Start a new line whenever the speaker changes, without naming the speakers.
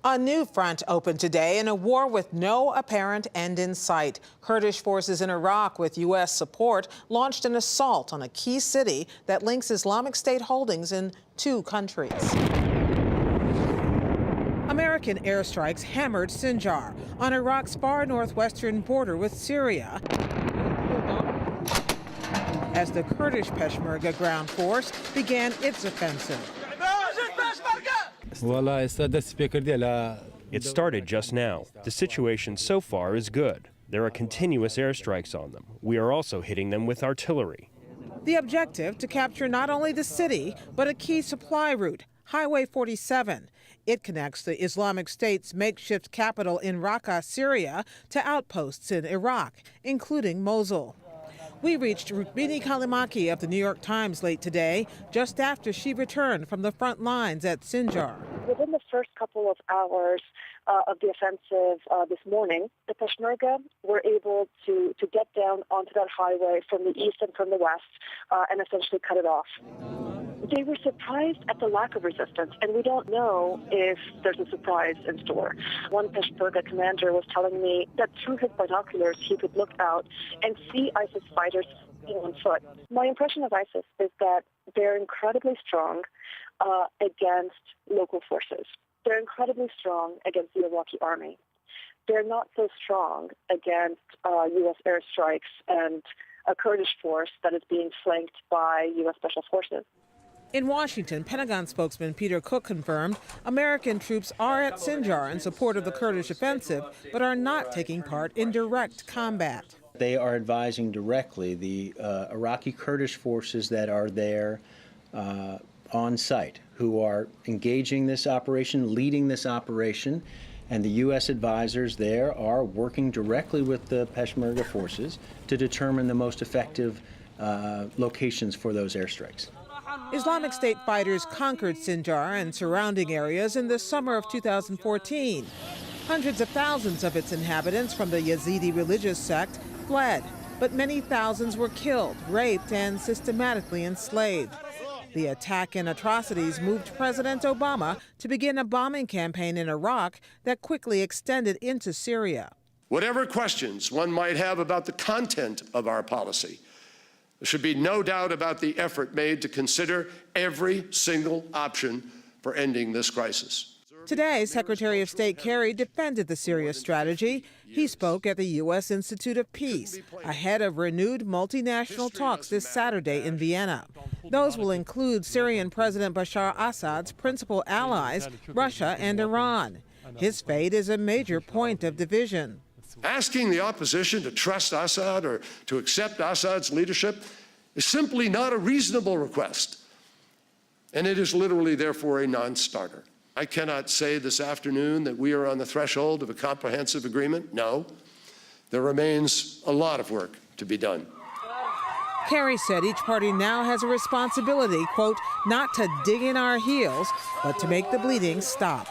A new front opened today in a war with no apparent end in sight. Kurdish forces in Iraq, with U.S. support, launched an assault on a key city that links Islamic State holdings in two countries. American airstrikes hammered Sinjar on Iraq's far northwestern border with Syria as the Kurdish Peshmerga ground force began its offensive.
It started just now. The situation so far is good. There are continuous airstrikes on them. We are also hitting them with artillery.
The objective, to capture not only the city, but a key supply route, Highway 47. It connects the Islamic State's makeshift capital in Raqqa, Syria, to outposts in Iraq, including Mosul. We reached Rukmini Kalimaki of the New York Times late today, just after she returned from the front lines at Sinjar.
Within the first couple of hours of the offensive this morning, the Peshmerga were able to get down onto that highway from the east and from the west and essentially cut it off. They were surprised at the lack of resistance, and we don't know if there's a surprise in store. One Peshmerga commander was telling me that through his binoculars he could look out and see ISIS fighters on foot. My impression of ISIS is that they're incredibly strong against local forces. They're incredibly strong against the Iraqi army. They're not so strong against U.S. airstrikes and a Kurdish force that is being flanked by U.S. Special Forces.
In Washington, Pentagon spokesman Peter Cook confirmed American troops are at Sinjar in support of the Kurdish offensive, but are not taking part in direct combat.
They are advising directly the Iraqi Kurdish forces that are there on site, who are engaging this operation, leading this operation, and the U.S. advisors there are working directly with the Peshmerga forces to determine the most effective locations for those airstrikes.
Islamic State fighters conquered Sinjar and surrounding areas in the summer of 2014. Hundreds of thousands of its inhabitants from the Yazidi religious sect fled, but many thousands were killed, raped, and systematically enslaved. The attack and atrocities moved President Obama to begin a bombing campaign in Iraq that quickly extended into Syria.
Whatever questions one might have about the content of our policy, there should be no doubt about the effort made to consider every single option for ending this crisis.
Today, Secretary of State Kerry defended the Syria strategy. He spoke at the U.S. Institute of Peace ahead of renewed multinational talks this Saturday in Vienna. Those will include Syrian President Bashar Assad's principal allies, Russia and Iran. His fate is a major point of division.
Asking the opposition to trust Assad or to accept Assad's leadership is simply not a reasonable request, and it is literally, therefore, a non-starter. I cannot say this afternoon that we are on the threshold of a comprehensive agreement. No, there remains a lot of work to be done.
Kerry said each party now has a responsibility, quote, not to dig in our heels, but to make the bleeding stop.